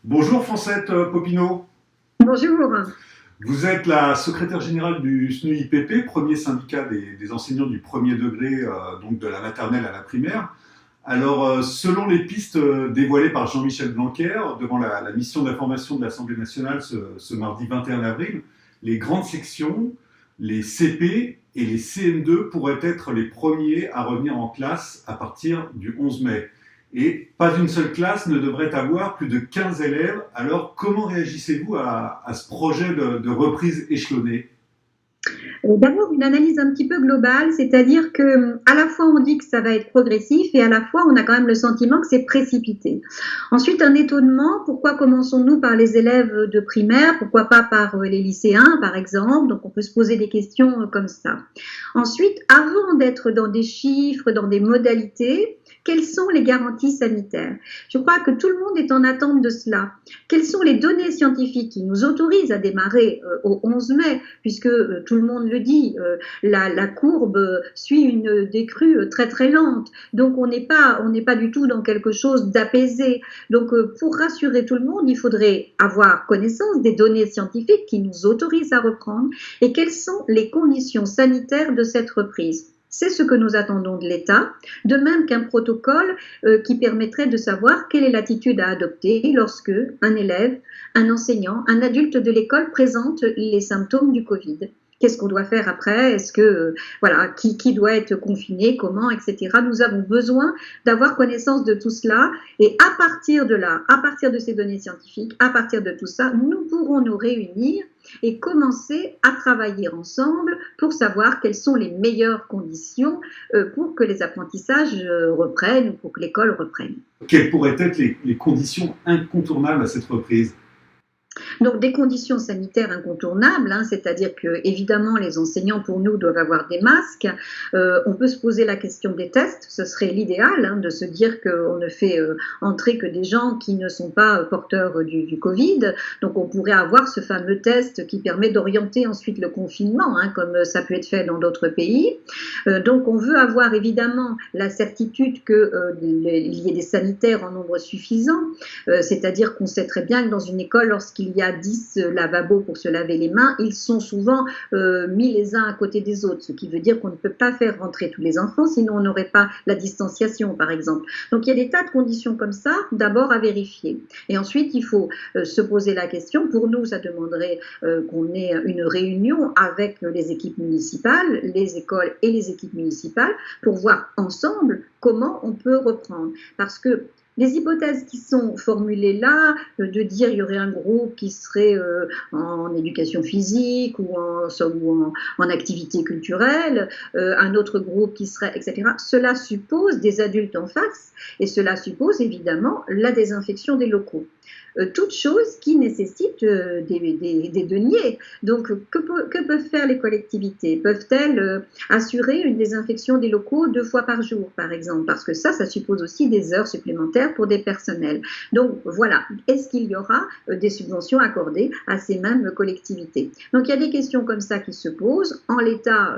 Bonjour Francette Popinot, Bonjour. vous êtes la secrétaire générale du SNUIPP, premier syndicat des enseignants du premier degré, donc de la maternelle à la primaire. Alors, selon les pistes dévoilées par Jean-Michel Blanquer devant la mission d'information de l'Assemblée nationale ce mardi 21 avril, les grandes sections, les CP et les CM2 pourraient être les premiers à revenir en classe à partir du 11 mai. Et pas une seule classe ne devrait avoir plus de 15 élèves. Alors, comment réagissez-vous à ce projet de reprise échelonnée? D'abord, une analyse un petit peu globale, c'est-à-dire que à la fois on dit que ça va être progressif et à la fois on a quand même le sentiment que c'est précipité. Ensuite, un étonnement, pourquoi commençons-nous par les élèves de primaire, pourquoi pas par les lycéens par exemple, donc on peut se poser des questions comme ça. Ensuite, avant d'être dans des chiffres, dans des modalités, quelles sont les garanties sanitaires? Je crois que tout le monde est en attente de cela. Quelles sont les données scientifiques qui nous autorisent à démarrer au 11 mai, puisque tout le monde le dit, la courbe suit une décrue très très lente, donc on n'est pas du tout dans quelque chose d'apaisé. Donc pour rassurer tout le monde, il faudrait avoir connaissance des données scientifiques qui nous autorisent à reprendre et quelles sont les conditions sanitaires de cette reprise. C'est ce que nous attendons de l'État, de même qu'un protocole qui permettrait de savoir quelle est l'attitude à adopter lorsque un élève, un enseignant, un adulte de l'école présente les symptômes du Covid. Qu'est-ce qu'on doit faire après? Est-ce que, voilà, qui doit être confiné, comment, etc. Nous avons besoin d'avoir connaissance de tout cela et à partir de là, à partir de ces données scientifiques, à partir de tout ça, nous pourrons nous réunir et commencer à travailler ensemble pour savoir quelles sont les meilleures conditions pour que les apprentissages reprennent ou pour que l'école reprenne. Quelles pourraient être les conditions incontournables à cette reprise? Donc des conditions sanitaires incontournables, hein, c'est-à-dire que évidemment les enseignants pour nous doivent avoir des masques. On peut se poser la question des tests, ce serait l'idéal hein, de se dire qu'on ne fait entrer que des gens qui ne sont pas porteurs du Covid. Donc on pourrait avoir ce fameux test qui permet d'orienter ensuite le confinement, hein, comme ça peut être fait dans d'autres pays. Donc on veut avoir évidemment la certitude qu'il y ait des sanitaires en nombre suffisant, c'est-à-dire qu'on sait très bien que dans une école, lorsqu'il y a 10 lavabos pour se laver les mains, ils sont souvent mis les uns à côté des autres, ce qui veut dire qu'on ne peut pas faire rentrer tous les enfants, sinon on n'aurait pas la distanciation, par exemple. Donc il y a des tas de conditions comme ça, d'abord à vérifier. Et ensuite, il faut se poser la question. Pour nous, ça demanderait qu'on ait une réunion avec les équipes municipales, les écoles et les équipes municipales, pour voir ensemble comment on peut reprendre. Parce que les hypothèses qui sont formulées là, de dire il y aurait un groupe qui serait en éducation physique ou en activité culturelle, un autre groupe qui serait, etc., cela suppose des adultes en face et cela suppose évidemment la désinfection des locaux. Toutes choses qui nécessitent des deniers. Donc, que peuvent faire les collectivités? Peuvent-elles assurer une désinfection des locaux 2 fois par jour, par exemple? Parce que ça suppose aussi des heures supplémentaires pour des personnels. Donc, voilà. Est-ce qu'il y aura des subventions accordées à ces mêmes collectivités? Donc, il y a des questions comme ça qui se posent. En l'état,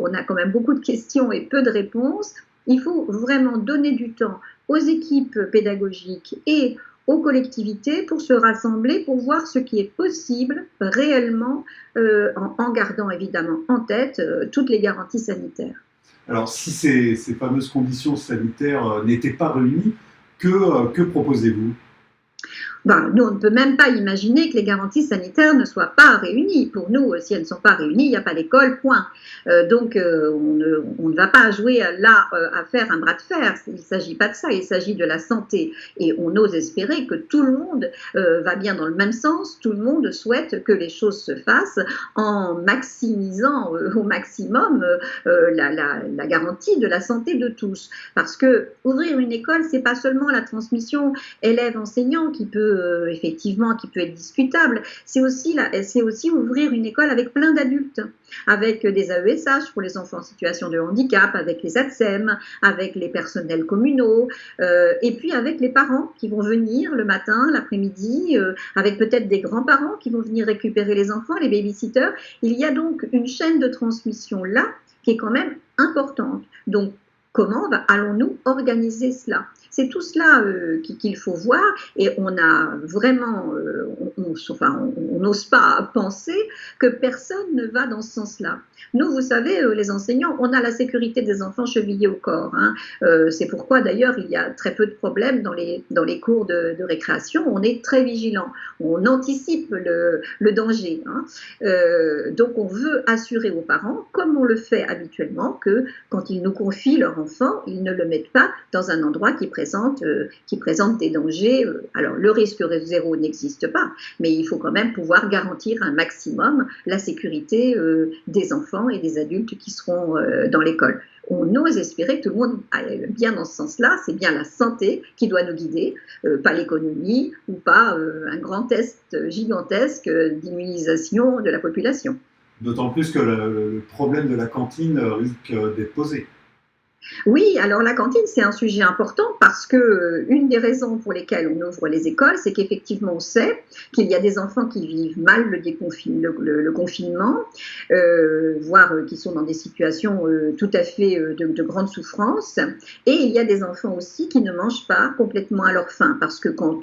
on a quand même beaucoup de questions et peu de réponses. Il faut vraiment donner du temps aux équipes pédagogiques et aux collectivités pour se rassembler, pour voir ce qui est possible réellement, en gardant évidemment en tête toutes les garanties sanitaires. Alors, si ces fameuses conditions sanitaires n'étaient pas réunies, que proposez-vous? Ben, nous, on ne peut même pas imaginer que les garanties sanitaires ne soient pas réunies. Pour nous, si elles ne sont pas réunies, il n'y a pas d'école, point. Donc, on ne va pas jouer là à faire un bras de fer. Il ne s'agit pas de ça, il s'agit de la santé. Et on ose espérer que tout le monde va bien dans le même sens. Tout le monde souhaite que les choses se fassent en maximisant au maximum la garantie de la santé de tous. Parce que ouvrir une école, c'est pas seulement la transmission élève-enseignant qui peut effectivement qui peut être discutable, c'est aussi ouvrir une école avec plein d'adultes, avec des AESH pour les enfants en situation de handicap, avec les ATSEM, avec les personnels communaux, et puis avec les parents qui vont venir le matin, l'après-midi, avec peut-être des grands-parents qui vont venir récupérer les enfants, les babysitters. Il y a donc une chaîne de transmission là qui est quand même importante. Donc, comment allons-nous organiser cela? C'est tout cela qu'il faut voir, et on a vraiment, on n'ose pas penser que personne ne va dans ce sens-là. Nous, vous savez, les enseignants, on a la sécurité des enfants chevillés au corps. Hein. C'est pourquoi d'ailleurs il y a très peu de problèmes dans les cours de récréation. On est très vigilant, on anticipe le danger. Hein. Donc on veut assurer aux parents, comme on le fait habituellement, que quand ils nous confient leur enfant, ils ne le mettent pas dans un endroit qui présente des dangers. Alors le risque zéro n'existe pas, mais il faut quand même pouvoir garantir un maximum la sécurité des enfants et des adultes qui seront dans l'école. On ose espérer que tout le monde aille bien dans ce sens-là. C'est bien la santé qui doit nous guider, pas l'économie ou pas un grand test gigantesque d'immunisation de la population. D'autant plus que le problème de la cantine risque d'être posé. Oui, alors la cantine, c'est un sujet important parce que une des raisons pour lesquelles on ouvre les écoles, c'est qu'effectivement on sait qu'il y a des enfants qui vivent mal le confinement, voire qui sont dans des situations tout à fait de grande souffrance. Et il y a des enfants aussi qui ne mangent pas complètement à leur faim, parce que quand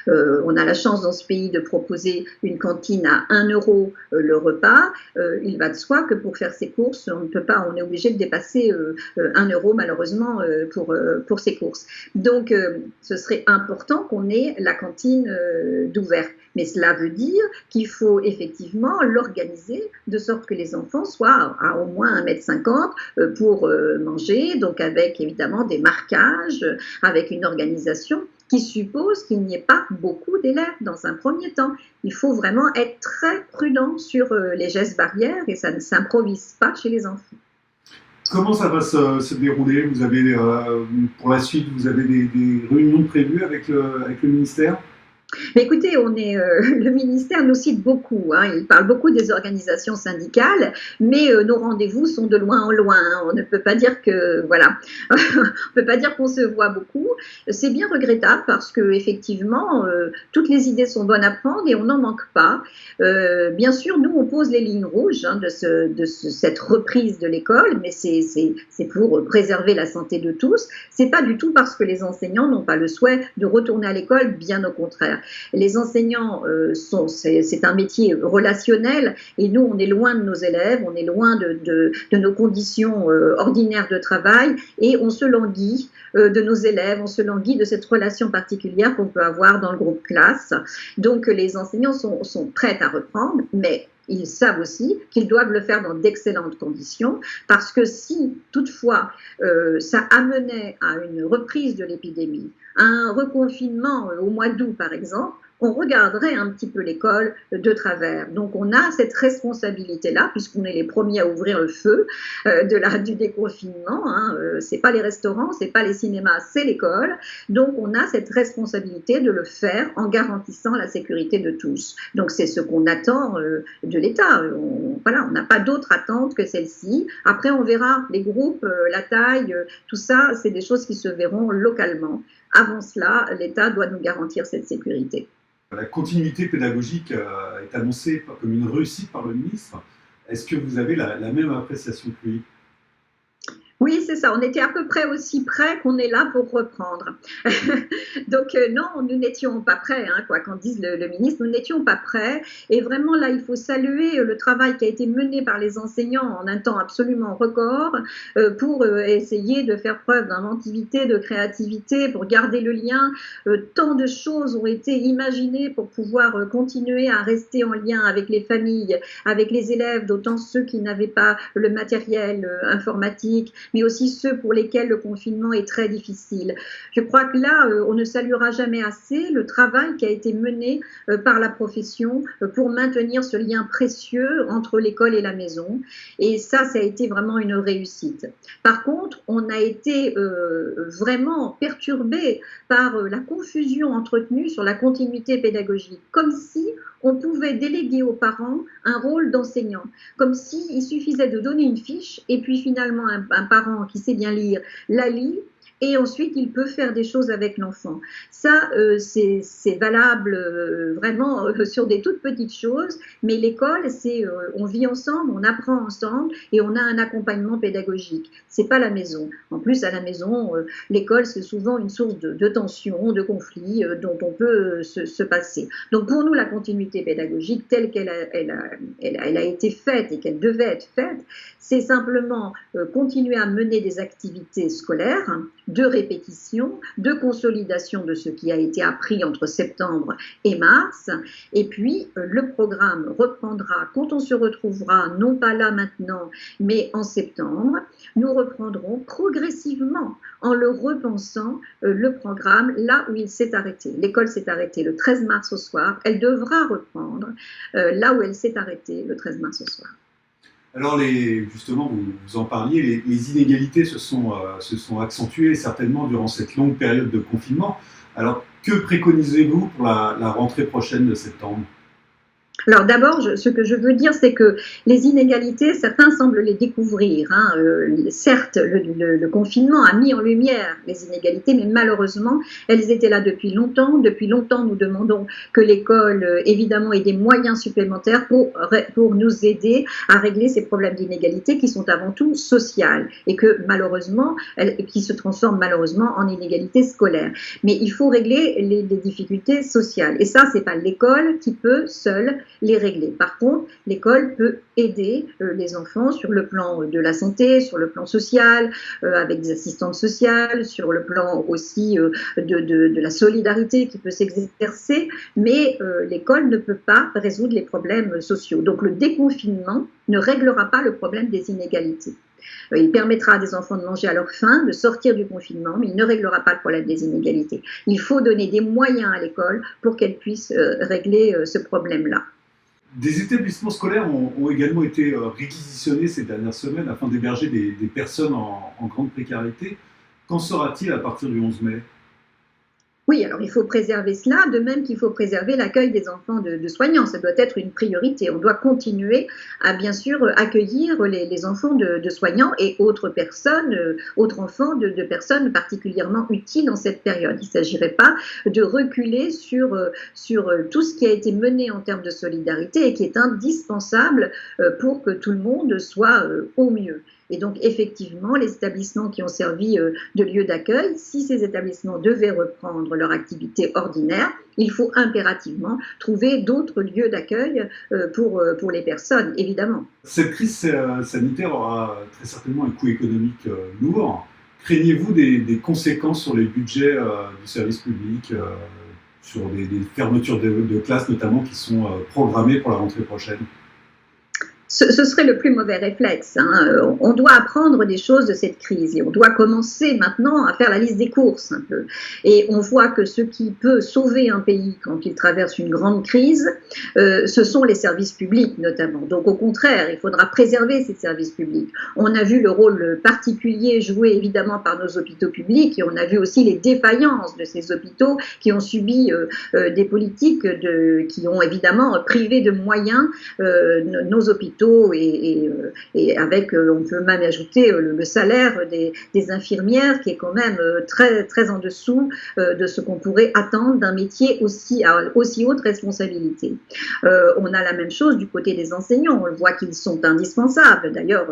on a la chance dans ce pays de proposer une cantine à 1 euro le repas, il va de soi que pour faire ses courses, on est obligé de dépasser 1 euro malheureusement pour ces courses. Donc ce serait important qu'on ait la cantine d'ouverte. Mais cela veut dire qu'il faut effectivement l'organiser de sorte que les enfants soient à au moins 1,50 m pour manger, donc avec évidemment des marquages, avec une organisation qui suppose qu'il n'y ait pas beaucoup d'élèves dans un premier temps. Il faut vraiment être très prudent sur les gestes barrières, et ça ne s'improvise pas chez les enfants. Comment ça va se dérouler? Vous avez, pour la suite, vous avez des réunions prévues avec le ministère? Mais écoutez, le ministère nous cite beaucoup, hein, il parle beaucoup des organisations syndicales, mais nos rendez-vous sont de loin en loin. Hein, on ne peut pas dire que, voilà, on peut pas dire qu'on se voit beaucoup. C'est bien regrettable parce que effectivement, toutes les idées sont bonnes à prendre et on n'en manque pas. Bien sûr, nous on pose les lignes rouges hein, de cette reprise de l'école, mais c'est pour préserver la santé de tous. C'est pas du tout parce que les enseignants n'ont pas le souhait de retourner à l'école, bien au contraire. Les enseignants, c'est un métier relationnel et nous, on est loin de nos élèves, on est loin de nos conditions ordinaires de travail et on se languit de nos élèves, on se languit de cette relation particulière qu'on peut avoir dans le groupe classe. Donc les enseignants sont prêts à reprendre, mais ils savent aussi qu'ils doivent le faire dans d'excellentes conditions parce que si toutefois ça amenait à une reprise de l'épidémie, à un reconfinement au mois d'août par exemple, on regarderait un petit peu l'école de travers. Donc on a cette responsabilité-là, puisqu'on est les premiers à ouvrir le feu du déconfinement. Hein. C'est pas les restaurants, c'est pas les cinémas, c'est l'école. Donc on a cette responsabilité de le faire en garantissant la sécurité de tous. Donc c'est ce qu'on attend de l'État. Voilà, on n'a pas d'autre attente que celle-ci. Après on verra les groupes, la taille, tout ça, c'est des choses qui se verront localement. Avant cela, l'État doit nous garantir cette sécurité. La continuité pédagogique est annoncée comme une réussite par le ministre. Est-ce que vous avez la même appréciation que lui? Oui, c'est ça. On était à peu près aussi près qu'on est là pour reprendre. Donc non, nous n'étions pas prêts, hein, quoi qu'en dise le ministre, nous n'étions pas prêts. Et vraiment là, il faut saluer le travail qui a été mené par les enseignants en un temps absolument record pour essayer de faire preuve d'inventivité, de créativité, pour garder le lien. Tant de choses ont été imaginées pour pouvoir continuer à rester en lien avec les familles, avec les élèves, d'autant ceux qui n'avaient pas le matériel informatique, mais aussi ceux pour lesquels le confinement est très difficile. Je crois que là, on ne saluera jamais assez le travail qui a été mené par la profession pour maintenir ce lien précieux entre l'école et la maison. Et ça a été vraiment une réussite. Par contre, on a été vraiment perturbé par la confusion entretenue sur la continuité pédagogique, comme si on pouvait déléguer aux parents un rôle d'enseignant, comme s'il suffisait de donner une fiche et puis finalement un parent qui sait bien lire la lit et ensuite il peut faire des choses avec l'enfant. Ça, c'est valable vraiment sur des toutes petites choses, mais l'école, c'est on vit ensemble, on apprend ensemble et on a un accompagnement pédagogique. C'est pas la maison. En plus, à la maison, l'école, c'est souvent une source de tension, de conflits dont on peut se passer. Donc pour nous, la continuité pédagogique telle qu'elle a été faite et qu'elle devait être faite, c'est simplement continuer à mener des activités scolaires de répétition, de consolidation de ce qui a été appris entre septembre et mars, et puis le programme reprendra quand on se retrouvera, non pas là maintenant, mais en septembre. Nous reprendrons progressivement en le repensant le programme là où il s'est arrêté. L'école s'est arrêtée le 13 mars au soir, elle devra reprendre là où elle s'est arrêtée le 13 mars au soir. Alors, justement, vous en parliez, les inégalités se sont accentuées certainement durant cette longue période de confinement. Alors, que préconisez-vous pour la rentrée prochaine de septembre ? Alors d'abord, ce que je veux dire, c'est que les inégalités, certains semblent les découvrir. Certes, le confinement a mis en lumière les inégalités, mais malheureusement, elles étaient là depuis longtemps. Depuis longtemps, nous demandons que l'école, évidemment, ait des moyens supplémentaires pour nous aider à régler ces problèmes d'inégalité qui sont avant tout sociales et que malheureusement, qui se transforment malheureusement en inégalités scolaires. Mais il faut régler les difficultés sociales. Et ça, c'est pas l'école qui peut seule les régler. Par contre, l'école peut aider les enfants sur le plan de la santé, sur le plan social, avec des assistantes sociales, sur le plan aussi de la solidarité qui peut s'exercer, mais l'école ne peut pas résoudre les problèmes sociaux. Donc le déconfinement ne réglera pas le problème des inégalités. Il permettra à des enfants de manger à leur faim, de sortir du confinement, mais il ne réglera pas le problème des inégalités. Il faut donner des moyens à l'école pour qu'elle puisse régler ce problème-là. Des établissements scolaires ont également été réquisitionnés ces dernières semaines afin d'héberger des personnes en grande précarité. Qu'en sera-t-il à partir du 11 mai ? Oui, alors il faut préserver cela, de même qu'il faut préserver l'accueil des enfants de soignants. Ça doit être une priorité. On doit continuer à, bien sûr, accueillir les enfants de soignants et autres personnes, autres enfants de personnes particulièrement utiles dans cette période. Il ne s'agirait pas de reculer sur tout ce qui a été mené en termes de solidarité et qui est indispensable pour que tout le monde soit au mieux. Et donc, effectivement, les établissements qui ont servi de lieu d'accueil, si ces établissements devaient reprendre leur activité ordinaire, il faut impérativement trouver d'autres lieux d'accueil pour les personnes, évidemment. Cette crise sanitaire aura très certainement un coût économique lourd. Craignez-vous des conséquences sur les budgets du service public, sur des fermetures de classes notamment qui sont programmées pour la rentrée prochaine ? Ce serait le plus mauvais réflexe. On doit apprendre des choses de cette crise et on doit commencer maintenant à faire la liste des courses un peu. Et on voit que ce qui peut sauver un pays quand il traverse une grande crise, ce sont les services publics notamment. Donc au contraire, il faudra préserver ces services publics. On a vu le rôle particulier joué évidemment par nos hôpitaux publics et on a vu aussi les défaillances de ces hôpitaux qui ont subi des politiques qui ont évidemment privé de moyens nos hôpitaux. Et avec, on peut même ajouter le salaire des infirmières qui est quand même très, très en dessous de ce qu'on pourrait attendre d'un métier à aussi haute responsabilité. On a la même chose du côté des enseignants, on le voit qu'ils sont indispensables. D'ailleurs,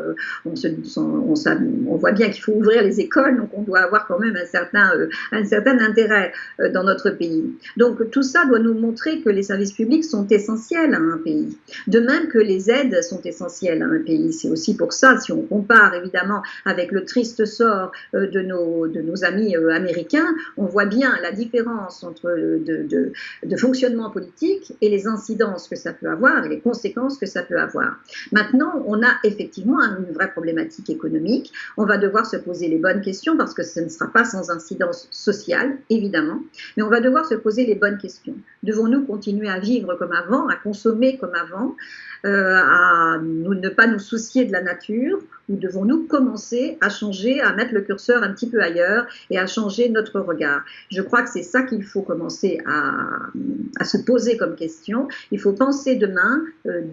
on voit bien qu'il faut ouvrir les écoles, donc on doit avoir quand même un certain intérêt dans notre pays. Donc tout ça doit nous montrer que les services publics sont essentiels à un pays. De même que les aides sont essentielles à un pays. C'est aussi pour ça, si on compare évidemment avec le triste sort de nos amis américains, on voit bien la différence entre de fonctionnement politique et les incidences que ça peut avoir et les conséquences que ça peut avoir. Maintenant, on a effectivement une vraie problématique économique. On va devoir se poser les bonnes questions parce que ce ne sera pas sans incidence sociale, évidemment, mais on va devoir se poser les bonnes questions. Devons-nous continuer à vivre comme avant, à consommer comme avant, à ne pas nous soucier de la nature, ou devons-nous commencer à changer, à mettre le curseur un petit peu ailleurs et à changer notre regard? Je crois que c'est ça qu'il faut commencer à se poser comme question. Il faut penser demain,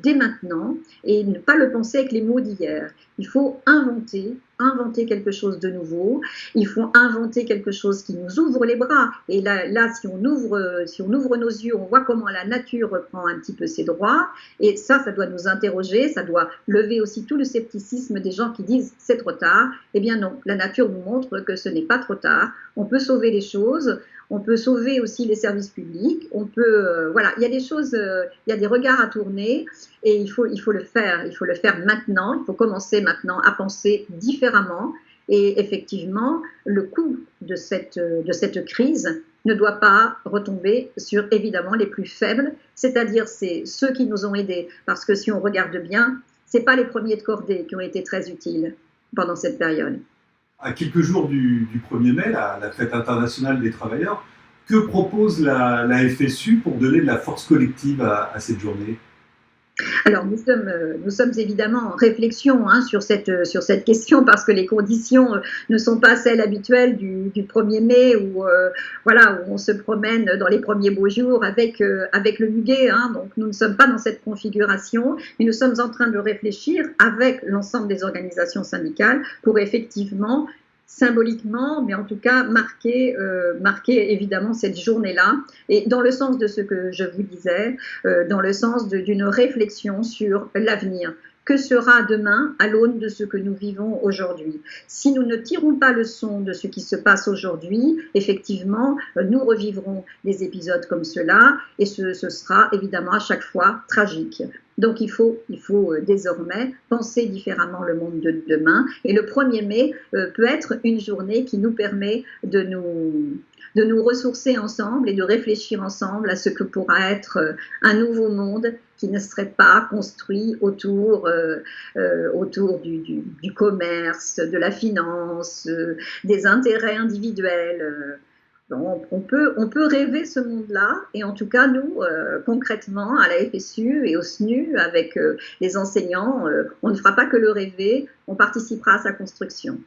dès maintenant, et ne pas le penser avec les mots d'hier. Il faut inventer inventer quelque chose de nouveau, il faut inventer quelque chose qui nous ouvre les bras. Et là si on ouvre nos yeux, on voit comment la nature reprend un petit peu ses droits. Et ça doit nous interroger, ça doit lever aussi tout le scepticisme des gens qui disent c'est trop tard. Eh bien non, la nature nous montre que ce n'est pas trop tard. On peut sauver les choses. On peut sauver aussi les services publics. On peut, voilà, il y a des choses, il y a des regards à tourner et il faut le faire. Il faut le faire maintenant. Il faut commencer maintenant à penser différemment. Et effectivement, le coût de cette crise ne doit pas retomber sur évidemment les plus faibles, c'est-à-dire c'est ceux qui nous ont aidés. Parce que si on regarde bien, c'est pas les premiers de cordée qui ont été très utiles pendant cette période. À quelques jours du 1er mai, la fête internationale des travailleurs, que propose la FSU pour donner de la force collective à cette journée? Alors nous sommes évidemment en réflexion sur cette question parce que les conditions ne sont pas celles habituelles du 1er mai où, voilà, où on se promène dans les premiers beaux jours avec le muguet. Donc nous ne sommes pas dans cette configuration, mais nous sommes en train de réfléchir avec l'ensemble des organisations syndicales pour effectivement symboliquement, mais en tout cas marquer évidemment cette journée-là, et dans le sens de ce que je vous disais, dans le sens d'une réflexion sur l'avenir. Que sera demain à l'aune de ce que nous vivons aujourd'hui? Si nous ne tirons pas leçon de ce qui se passe aujourd'hui, effectivement, nous revivrons des épisodes comme cela et ce sera évidemment à chaque fois tragique. Donc il faut désormais penser différemment le monde de demain et le 1er mai peut être une journée qui nous permet de nous ressourcer ensemble et de réfléchir ensemble à ce que pourra être un nouveau monde qui ne serait pas construit autour du commerce, de la finance, des intérêts individuels. On peut rêver ce monde-là, et en tout cas, nous, concrètement, à la FSU et au SNU, avec les enseignants, on ne fera pas que le rêver, on participera à sa construction.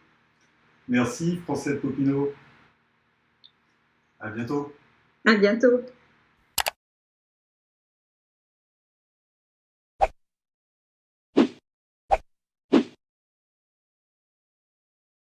Merci, Francette Popinot. À bientôt. À bientôt.